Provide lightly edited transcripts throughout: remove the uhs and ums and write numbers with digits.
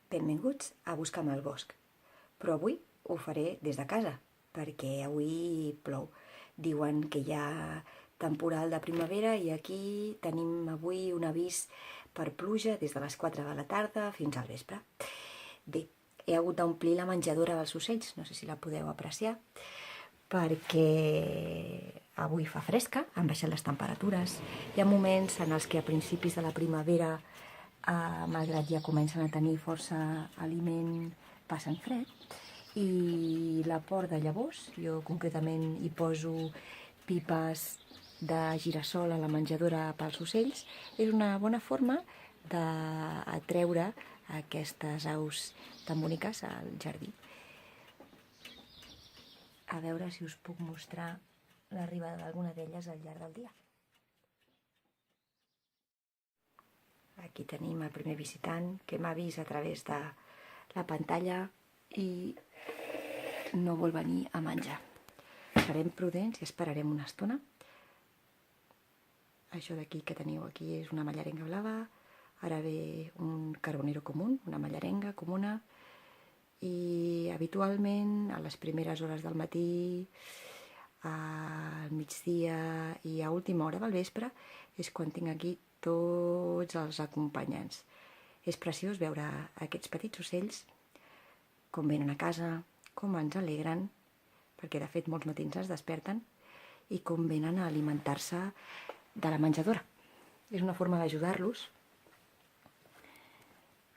Benvinguts a Busca'm al bosc, però avui ho faré des de casa, perquè avui plou. Diuen que hi ha temporal de primavera i aquí tenim avui un avís per pluja des de les 4 de la tarda fins al vespre. Bé, he hagut d'omplir la menjadora dels ocells, no sé si la podeu apreciar, perquè avui fa fresca, han baixat les temperatures. Hi ha moments en els que a principis de la primavera, malgrat ja comencen a tenir força aliment, passen fred. I l'aport de llavors, jo concretament hi poso pipes de girassol a la menjadora pels ocells, és una bona forma d'atreure aquestes aus tan boniques al jardí. A veure si us puc mostrar l'arribada d'alguna d'elles al llarg del dia. Aquí tenim el primer visitant que m'ha vist a través de la pantalla i no vol venir a menjar. Serem prudents i esperarem una estona. Això d'aquí que teniu aquí és una mallarenga blava, ara ve un carbonero comú, una mallarenga comuna, i habitualment a les primeres hores del matí, al migdia i a última hora del vespre és quan tinc aquí tots els acompanyants. És preciós veure aquests petits ocells com venen a casa, com ens alegren, perquè de fet molts matins es desperten, i com venen a alimentar-se de la menjadora. És una forma d'ajudar-los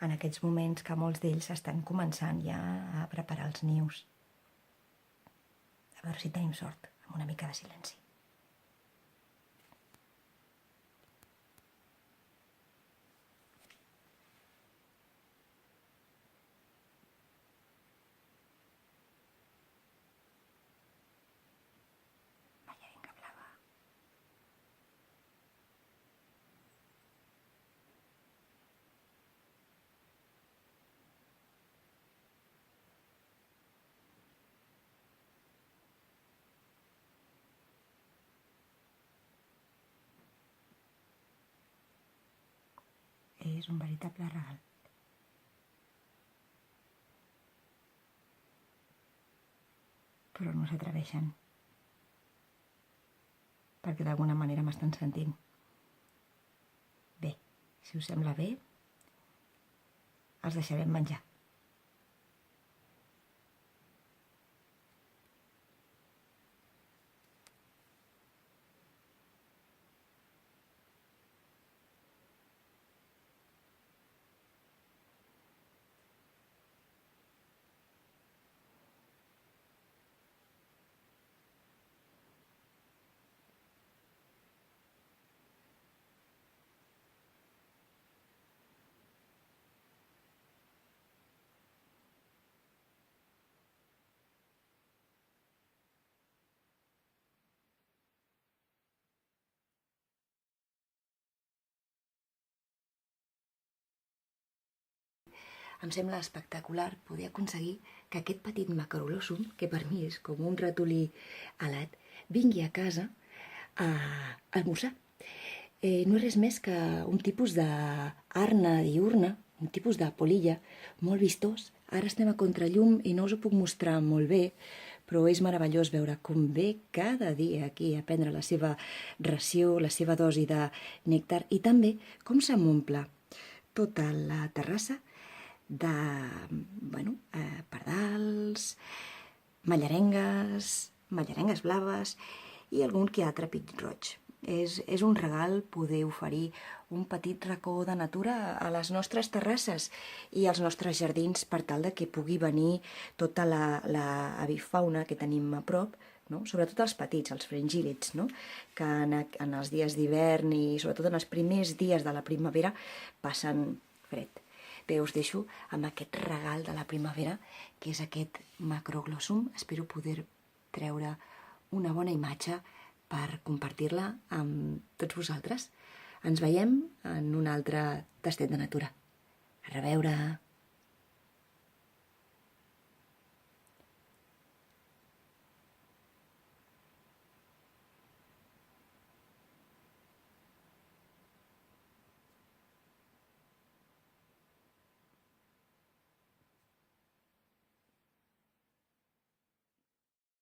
en aquests moments que molts d'ells estan començant ja a preparar els nius. A veure si tenim sort, amb una mica de silenci. Mallarenga blava. És un veritable regal. Però no s'atreveixen, perquè d'alguna manera m'estan sentint. Bé, si us sembla bé, els deixarem menjar. Em sembla espectacular poder aconseguir que aquest petit macrolòsum, que per mi és com un ratolí alat, vingui a casa a almorzar. No és res més que un tipus d'arna diurna, un tipus de polilla molt vistós. Ara estem a contrallum i no us ho puc mostrar molt bé, però és meravellós veure com ve cada dia aquí a prendre la seva ració, la seva dosi de nèctar, i també com se m'omple tota la terrassa de pardals, mallarengues blaves i algun que altre pit roig. És un regal poder oferir un petit racó de natura a les nostres terrasses i als nostres jardins per tal de que pugui venir tota l'avifauna que tenim a prop, no? Sobretot els petits, els fringílids, no? Que en els dies d'hivern i sobretot en els primers dies de la primavera passen fred. Bé, us deixo amb aquest regal de la primavera, que és aquest macroglossum. Espero poder treure una bona imatge per compartir-la amb tots vosaltres. Ens veiem en un altre tastet de natura. A reveure!